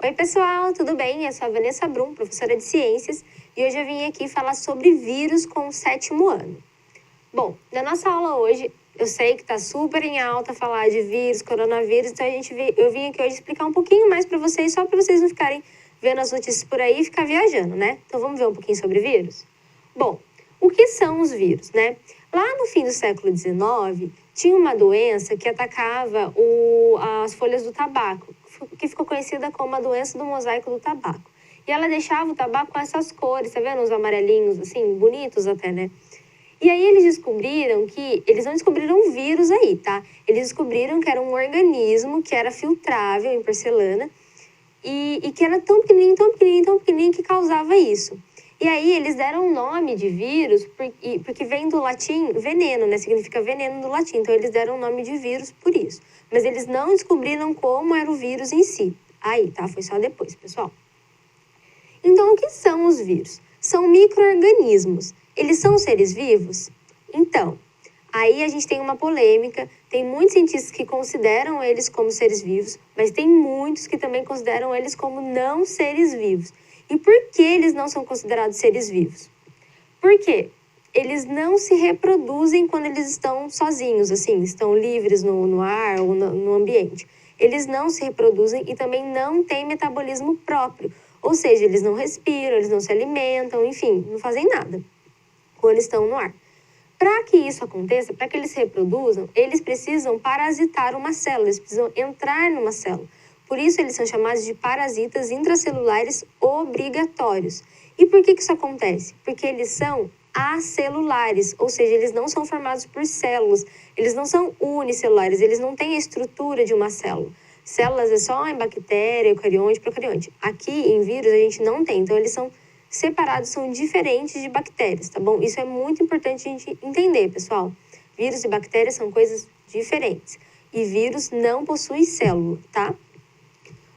Oi, pessoal, tudo bem? Eu sou a Vanessa Brum, professora de Ciências, e hoje eu vim aqui falar sobre vírus com o 7º ano. Bom, na nossa aula hoje, eu sei que está super em alta falar de vírus, coronavírus, então eu vim aqui hoje explicar um pouquinho mais para vocês, só para vocês não ficarem vendo as notícias por aí e ficar viajando, né? Então vamos ver um pouquinho sobre vírus? Bom, o que são os vírus, né? Lá no fim do século XIX, tinha uma doença que atacava as folhas do tabaco, que ficou conhecida como a doença do mosaico do tabaco. E ela deixava o tabaco com essas cores, tá vendo? Os amarelinhos, assim, bonitos até, né? E aí eles descobriram que... Eles não descobriram um vírus aí, tá? Eles descobriram que era um organismo que era filtrável em porcelana e que era tão pequenininho, tão pequenininho, tão pequenininho que causava isso. E aí eles deram o nome de vírus porque vem do latim veneno, né? Significa veneno no latim. Então eles deram o nome de vírus por isso. Mas eles não descobriram como era o vírus em si. Aí, tá? Foi só depois, pessoal. Então, o que são os vírus? São micro-organismos. Eles são seres vivos? Então, aí a gente tem uma polêmica. Tem muitos cientistas que consideram eles como seres vivos, mas tem muitos que também consideram eles como não seres vivos. E por que eles não são considerados seres vivos? Por quê? Eles não se reproduzem quando eles estão sozinhos, assim, estão livres no ar ou no ambiente. Eles não se reproduzem e também não têm metabolismo próprio. Ou seja, eles não respiram, eles não se alimentam, enfim, não fazem nada quando estão no ar. Para que isso aconteça, para que eles se reproduzam, eles precisam parasitar uma célula, eles precisam entrar numa célula. Por isso, eles são chamados de parasitas intracelulares obrigatórios. E por que isso acontece? Porque eles são acelulares, ou seja, eles não são formados por células, eles não são unicelulares, eles não têm a estrutura de uma célula. Células é só em bactéria, eucarionte, procarionte. Aqui, em vírus, a gente não tem, então eles são separados, são diferentes de bactérias, tá bom? Isso é muito importante a gente entender, pessoal. Vírus e bactérias são coisas diferentes. E vírus não possui célula, tá?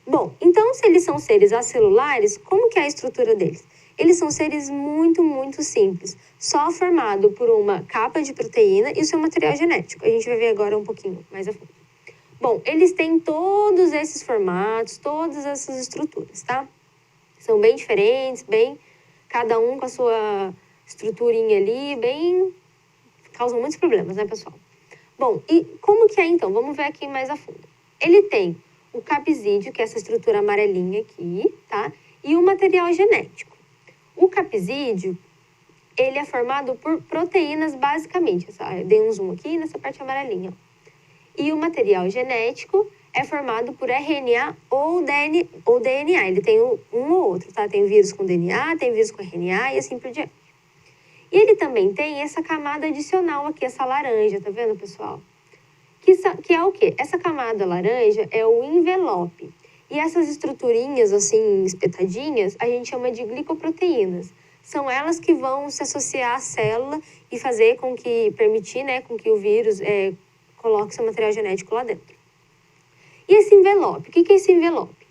Bom, então se eles são seres acelulares, como que é a estrutura deles? Eles são seres muito, muito simples, só formado por uma capa de proteína e o seu material genético. A gente vai ver agora um pouquinho mais a fundo. Bom, eles têm todos esses formatos, todas essas estruturas, tá? São bem diferentes, cada um com a sua estruturinha ali, causam muitos problemas, né, pessoal? Bom, e como que é então? Vamos ver aqui mais a fundo. Ele tem o capsídeo, que é essa estrutura amarelinha aqui, tá? E o material genético. O capsídeo, ele é formado por proteínas, basicamente. Eu dei um zoom aqui nessa parte amarelinha, ó. E o material genético é formado por RNA ou DNA. Ele tem um ou outro, tá? Tem vírus com DNA, tem vírus com RNA e assim por diante. E ele também tem essa camada adicional aqui, essa laranja, tá vendo, pessoal? Que é o quê? Essa camada laranja é o envelope. E essas estruturinhas, assim, espetadinhas, a gente chama de glicoproteínas. São elas que vão se associar à célula e fazer permitir, né, com que o vírus coloque seu material genético lá dentro. E esse envelope? O que é esse envelope?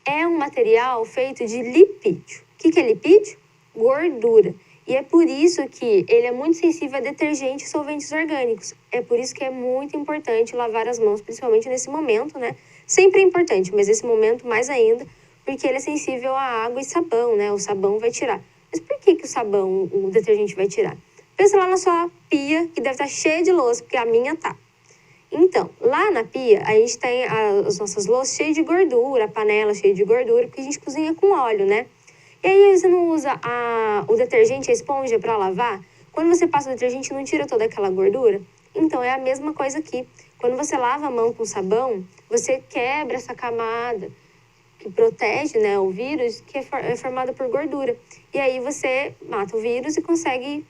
É um material feito de lipídio. O que é lipídio? Gordura. E é por isso que ele é muito sensível a detergentes e solventes orgânicos. É por isso que é muito importante lavar as mãos, principalmente nesse momento, né? Sempre é importante, mas nesse momento mais ainda, porque ele é sensível a água e sabão, né? O sabão vai tirar. Mas por que o detergente vai tirar? Pensa lá na sua pia, que deve estar cheia de louça, porque a minha tá. Então, lá na pia, a gente tem as nossas louças cheias de gordura, a panela cheia de gordura, porque a gente cozinha com óleo, né? E aí você não usa o detergente, a esponja para lavar? Quando você passa o detergente, não tira toda aquela gordura? Então, é a mesma coisa aqui. Quando você lava a mão com sabão, você quebra essa camada que protege, né, o vírus, que é formada por gordura. E aí você mata o vírus e consegue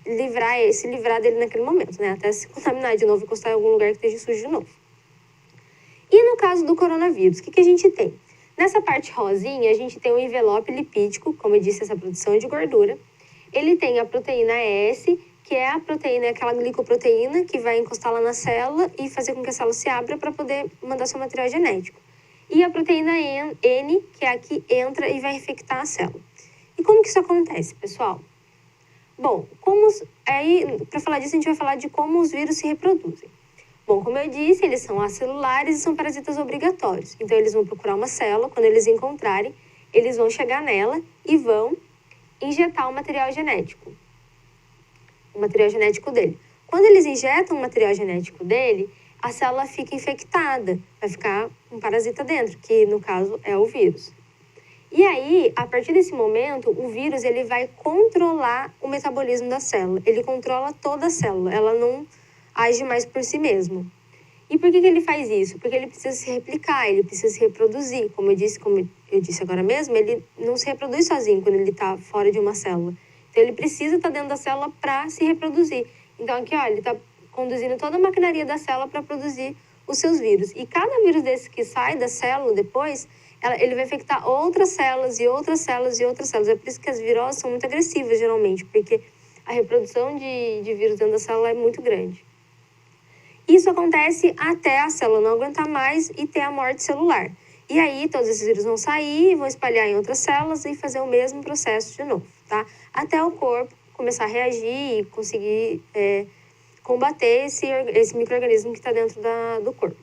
se livrar dele naquele momento, né? Até se contaminar de novo e encostar em algum lugar que esteja sujo de novo. E no caso do coronavírus, o que a gente tem? Nessa parte rosinha, a gente tem o envelope lipídico, como eu disse, essa produção de gordura. Ele tem a proteína S, que é a proteína, aquela glicoproteína, que vai encostar lá na célula e fazer com que a célula se abra para poder mandar seu material genético. E a proteína N, que é a que entra e vai infectar a célula. E como que isso acontece, pessoal? Bom, para falar disso, a gente vai falar de como os vírus se reproduzem. Bom, como eu disse, eles são acelulares e são parasitas obrigatórios. Então, eles vão procurar uma célula, quando eles encontrarem, eles vão chegar nela e vão injetar o material genético dele. Quando eles injetam o material genético dele, a célula fica infectada, vai ficar um parasita dentro, que no caso é o vírus. E aí, a partir desse momento, o vírus ele vai controlar o metabolismo da célula. Ele controla toda a célula, ela não age mais por si mesmo. E por que ele faz isso? Porque ele precisa se replicar, ele precisa se reproduzir. Como eu disse agora mesmo, ele não se reproduz sozinho quando ele está fora de uma célula. Então, ele precisa estar dentro da célula para se reproduzir. Então, aqui, ó, ele está conduzindo toda a maquinaria da célula para produzir os seus vírus. E cada vírus desse que sai da célula depois, ele vai infectar outras células e outras células e outras células. É por isso que as viroses são muito agressivas, geralmente, porque a reprodução de vírus dentro da célula é muito grande. Isso acontece até a célula não aguentar mais e ter a morte celular. E aí, todos esses vírus vão sair, vão espalhar em outras células e fazer o mesmo processo de novo, tá? Até o corpo começar a reagir e conseguir combater esse micro-organismo que está dentro do corpo.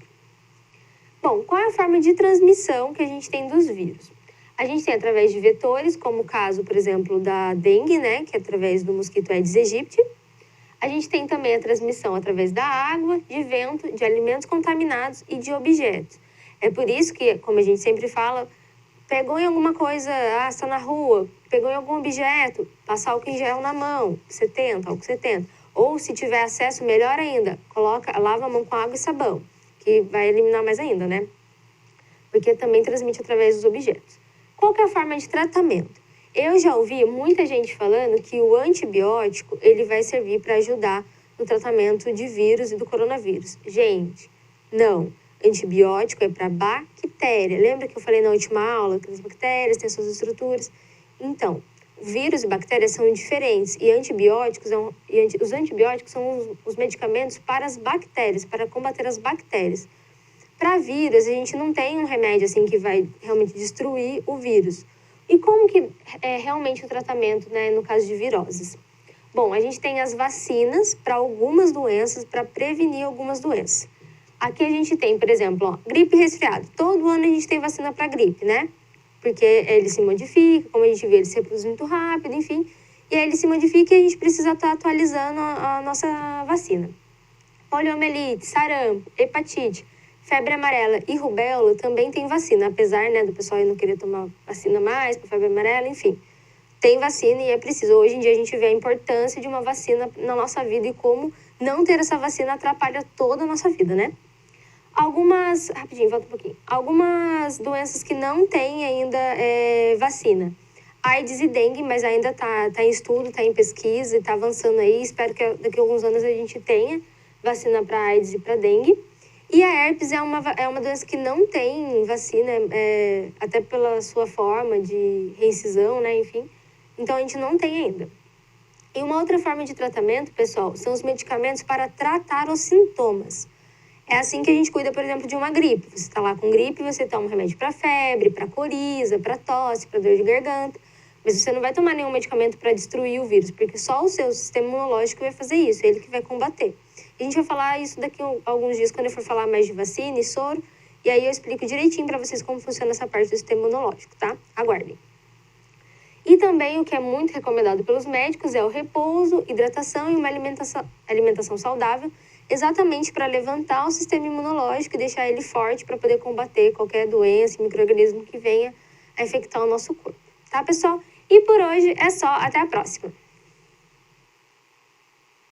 Bom, qual é a forma de transmissão que a gente tem dos vírus? A gente tem através de vetores, como o caso, por exemplo, da dengue, né, que é através do mosquito Aedes aegypti. A gente tem também a transmissão através da água, de vento, de alimentos contaminados e de objetos. É por isso que, como a gente sempre fala, pegou em alguma coisa, está na rua, pegou em algum objeto, passa álcool em gel na mão, álcool 70. Ou, se tiver acesso, melhor ainda, lava a mão com água e sabão, que vai eliminar mais ainda, né? Porque também transmite através dos objetos. Qual que é a forma de tratamento? Eu já ouvi muita gente falando que o antibiótico ele vai servir para ajudar no tratamento de vírus e do coronavírus. Gente, não. Antibiótico é para bactéria. Lembra que eu falei na última aula que as bactérias têm suas estruturas? Então, vírus e bactérias são diferentes e os antibióticos são os medicamentos para as bactérias, para combater as bactérias. Para vírus, a gente não tem um remédio assim que vai realmente destruir o vírus. E como que é realmente o tratamento, né, no caso de viroses? Bom, a gente tem as vacinas para algumas doenças, para prevenir algumas doenças. Aqui a gente tem, por exemplo, ó, gripe e resfriado. Todo ano a gente tem vacina para gripe, né? Porque ele se modifica, como a gente vê, ele se reproduz muito rápido, enfim. E aí ele se modifica e a gente precisa estar atualizando a nossa vacina. Poliomielite, sarampo, hepatite, febre amarela e rubéola também tem vacina, apesar, né, do pessoal não querer tomar vacina mais para febre amarela, enfim. Tem vacina e é preciso. Hoje em dia a gente vê a importância de uma vacina na nossa vida e como não ter essa vacina atrapalha toda a nossa vida, né? Rapidinho, volta um pouquinho. Algumas doenças que não têm ainda vacina. AIDS e dengue, mas ainda tá em estudo, tá em pesquisa e tá avançando aí. Espero que daqui a alguns anos a gente tenha vacina para AIDS e para dengue. E a herpes é uma doença que não tem vacina, até pela sua forma de reincisão, né, enfim. Então, a gente não tem ainda. E uma outra forma de tratamento, pessoal, são os medicamentos para tratar os sintomas. É assim que a gente cuida, por exemplo, de uma gripe. Você está lá com gripe, você toma um remédio para febre, para coriza, para tosse, para dor de garganta. Mas você não vai tomar nenhum medicamento para destruir o vírus, porque só o seu sistema imunológico vai fazer isso, ele que vai combater. A gente vai falar isso daqui a alguns dias, quando eu for falar mais de vacina e soro, e aí eu explico direitinho para vocês como funciona essa parte do sistema imunológico, tá? Aguardem. E também o que é muito recomendado pelos médicos é o repouso, hidratação e uma alimentação saudável, exatamente para levantar o sistema imunológico e deixar ele forte para poder combater qualquer doença, micro-organismo que venha a infectar o nosso corpo. Tá, pessoal? E por hoje é só. Até a próxima!